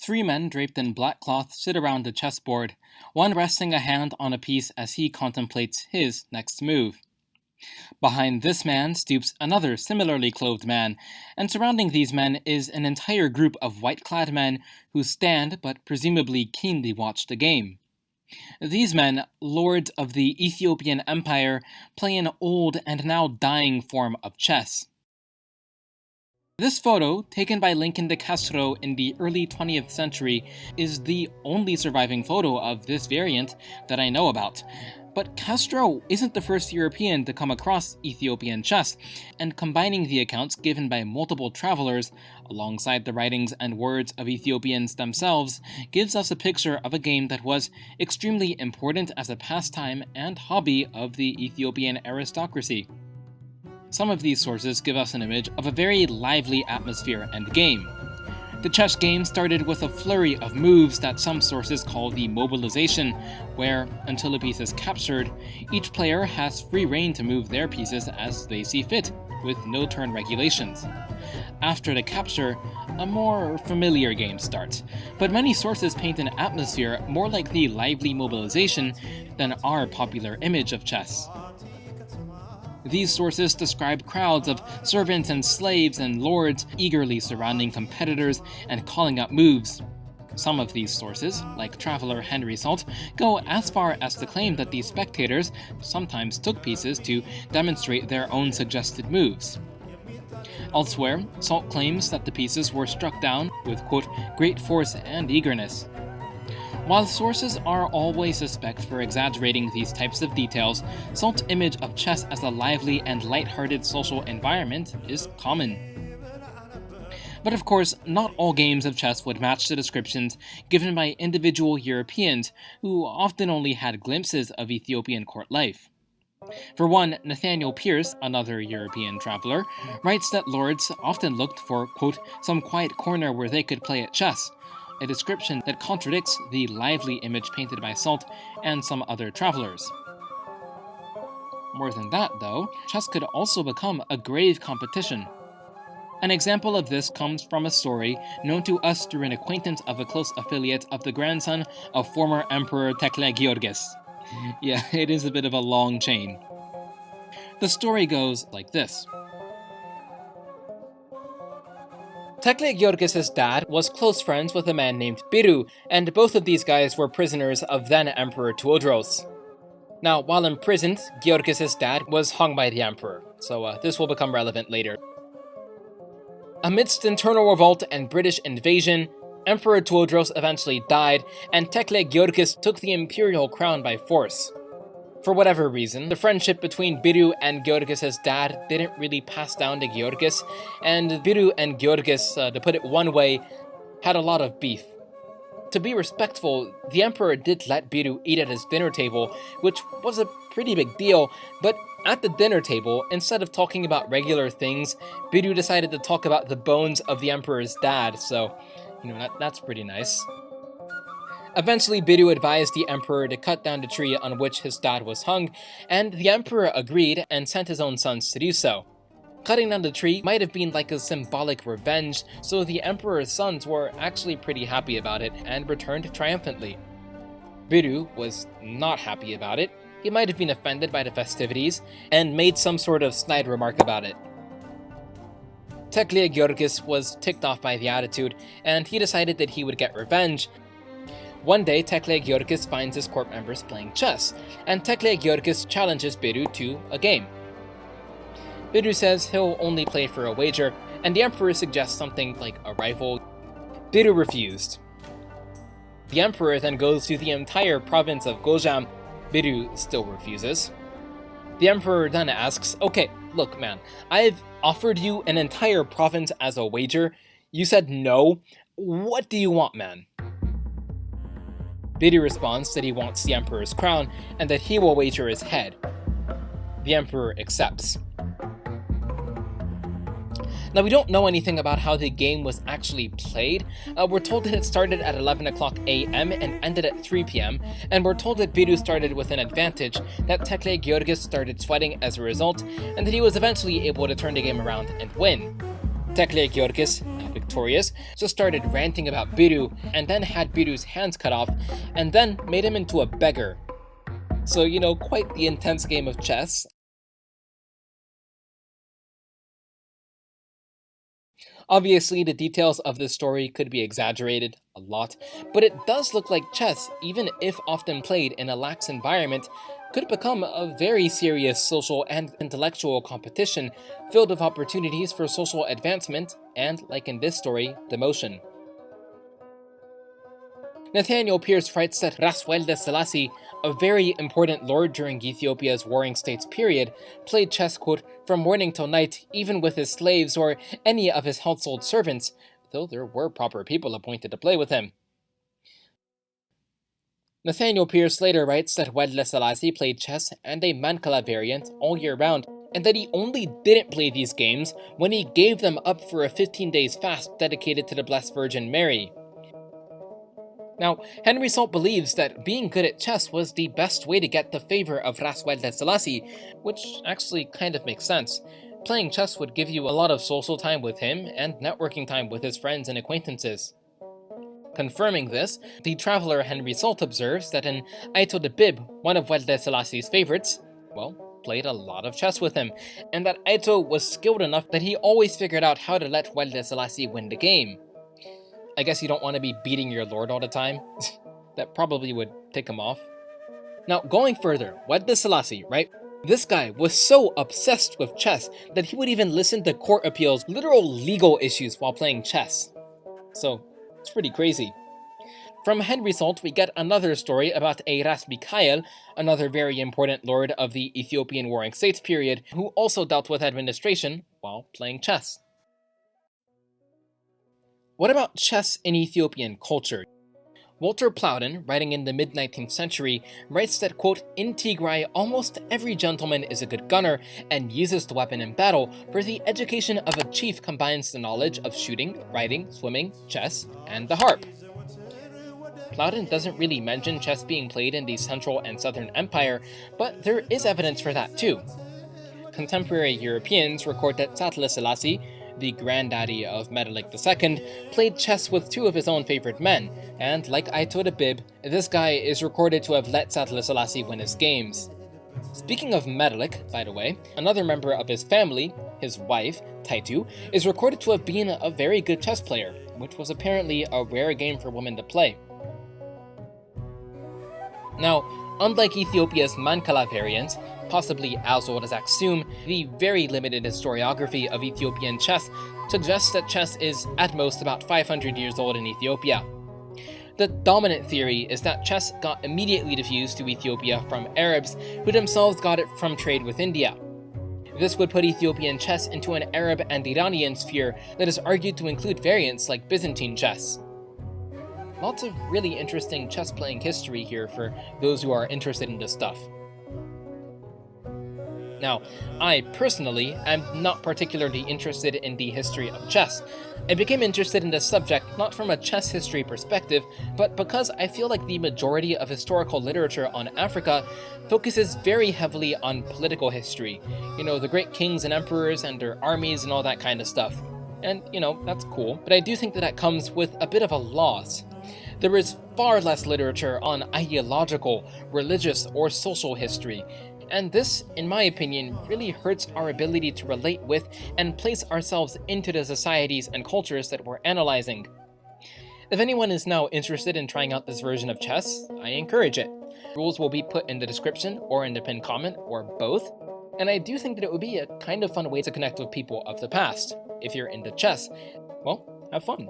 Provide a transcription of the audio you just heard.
Three men draped in black cloth sit around a chessboard, one resting a hand on a piece as he contemplates his next move. Behind this man stoops another similarly clothed man, and surrounding these men is an entire group of white-clad men who stand but presumably keenly watch the game. These men, lords of the Ethiopian Empire, play an old and now dying form of chess. This photo, taken by Lincoln de Castro in the early 20th century, is the only surviving photo of this variant that I know about. But Castro isn't the first European to come across Ethiopian chess, and combining the accounts given by multiple travelers, alongside the writings and words of Ethiopians themselves, gives us a picture of a game that was extremely important as a pastime and hobby of the Ethiopian aristocracy. Some of these sources give us an image of a very lively atmosphere and game. The chess game started with a flurry of moves that some sources call the mobilization, where, until a piece is captured, each player has free rein to move their pieces as they see fit, with no turn regulations. After the capture, a more familiar game starts, but many sources paint an atmosphere more like the lively mobilization than our popular image of chess. These sources describe crowds of servants and slaves and lords eagerly surrounding competitors and calling out moves. Some of these sources, like traveler Henry Salt, go as far as to claim that these spectators sometimes took pieces to demonstrate their own suggested moves. Elsewhere, Salt claims that the pieces were struck down with, quote, great force and eagerness. While sources are always suspect for exaggerating these types of details, Salt's image of chess as a lively and light-hearted social environment is common. But of course, not all games of chess would match the descriptions given by individual Europeans who often only had glimpses of Ethiopian court life. For one, Nathaniel Pearce, another European traveler, writes that lords often looked for, quote, some quiet corner where they could play at chess, a description that contradicts the lively image painted by Salt and some other travelers. More than that, though, chess could also become a grave competition. An example of this comes from a story known to us through an acquaintance of a close affiliate of the grandson of former Emperor Tekle Georgis. Yeah, it is a bit of a long chain. The story goes like this. Tekle Georgis' dad was close friends with a man named Biru, and both of these guys were prisoners of then Emperor Tewodros. Now, while imprisoned, Georgis' dad was hung by the emperor, so this will become relevant later. Amidst internal revolt and British invasion, Emperor Tewodros eventually died, and Tekle Georgis took the imperial crown by force. For whatever reason, the friendship between Biru and Georgis' dad didn't really pass down to Georgis, and Biru and Georgis, to put it one way, had a lot of beef. To be respectful, the emperor did let Biru eat at his dinner table, which was a pretty big deal, but at the dinner table, instead of talking about regular things, Biru decided to talk about the bones of the emperor's dad, so, that's pretty nice. Eventually, Biru advised the emperor to cut down the tree on which his dad was hung, and the emperor agreed and sent his own sons to do so. Cutting down the tree might have been like a symbolic revenge, so the emperor's sons were actually pretty happy about it and returned triumphantly. Biru was not happy about it. He might have been offended by the festivities, and made some sort of snide remark about it. Tekle Georgis was ticked off by the attitude, and he decided that he would get revenge. One day, Tekle Georgis finds his court members playing chess, and Tekle Georgis challenges Biru to a game. Biru says he'll only play for a wager, and the emperor suggests something like a rifle. Biru refused. The emperor then goes to the entire province of Gojam. Biru still refuses. The emperor then asks, okay, look man, I've offered you an entire province as a wager. You said no. What do you want, man? Biru responds that he wants the emperor's crown and that he will wager his head. The emperor accepts. Now, we don't know anything about how the game was actually played. We're told that it started at 11 o'clock a.m. and ended at 3 p.m., and we're told that Biru started with an advantage, that Tekle Georgis started sweating as a result, and that he was eventually able to turn the game around and win. Tekle Georgis, avec victorious, just started ranting about Biru, and then had Biru's hands cut off, and then made him into a beggar. So, quite the intense game of chess. Obviously, the details of this story could be exaggerated a lot, but it does look like chess, even if often played in a lax environment, could become a very serious social and intellectual competition filled with opportunities for social advancement and, like in this story, demotion. Nathaniel Pearce writes that Raswelde Selassie, a very important lord during Ethiopia's Warring States period, played chess, quote, from morning till night, even with his slaves or any of his household servants, though there were proper people appointed to play with him. Nathaniel Pearce later writes that Wedle Selassie played chess and a Mancala variant all year round, and that he only didn't play these games when he gave them up for a 15 days fast dedicated to the Blessed Virgin Mary. Now, Henry Salt believes that being good at chess was the best way to get the favor of Raswelde Selassie, which actually kind of makes sense. Playing chess would give you a lot of social time with him and networking time with his friends and acquaintances. Confirming this, the traveler Henry Salt observes that an Aito de Bib, one of Wedle Selassie's favorites, played a lot of chess with him, and that Aito was skilled enough that he always figured out how to let Wedle Selassie win the game. I guess you don't want to be beating your lord all the time. That probably would tick him off. Now, going further, Wedle Selassie, right? This guy was so obsessed with chess that he would even listen to court appeals, literal legal issues while playing chess. So, it's pretty crazy. From Henry Salt, we get another story about a Ras Mikhail, another very important lord of the Ethiopian Warring States period, who also dealt with administration while playing chess. What about chess in Ethiopian culture? Walter Plowden, writing in the mid-19th century, writes that, quote, in Tigray almost every gentleman is a good gunner and uses the weapon in battle, for the education of a chief combines the knowledge of shooting, riding, swimming, chess, and the harp. Plowden doesn't really mention chess being played in the Central and Southern Empire, but there is evidence for that too. Contemporary Europeans record that Sahle Selassie, the granddaddy of Menelik II, played chess with two of his own favorite men, and like Aito de Bib, this guy is recorded to have let Sahle Selassie win his games. Speaking of Menelik, by the way, another member of his family, his wife, Taitu, is recorded to have been a very good chess player, which was apparently a rare game for women to play. Now, unlike Ethiopia's Mancala variant, possibly as old as Aksum, the very limited historiography of Ethiopian chess suggests that chess is at most about 500 years old in Ethiopia. The dominant theory is that chess got immediately diffused to Ethiopia from Arabs, who themselves got it from trade with India. This would put Ethiopian chess into an Arab and Iranian sphere that is argued to include variants like Byzantine chess. Lots of really interesting chess-playing history here for those who are interested in this stuff. Now, I personally am not particularly interested in the history of chess. I became interested in this subject not from a chess history perspective, but because I feel like the majority of historical literature on Africa focuses very heavily on political history. The great kings and emperors and their armies and all that kind of stuff. And, that's cool, but I do think that comes with a bit of a loss. There is far less literature on ideological, religious, or social history, and this, in my opinion, really hurts our ability to relate with and place ourselves into the societies and cultures that we're analyzing. If anyone is now interested in trying out this version of chess, I encourage it. Rules will be put in the description or in the pinned comment, or both, and I do think that it would be a kind of fun way to connect with people of the past. If you're into chess, have fun.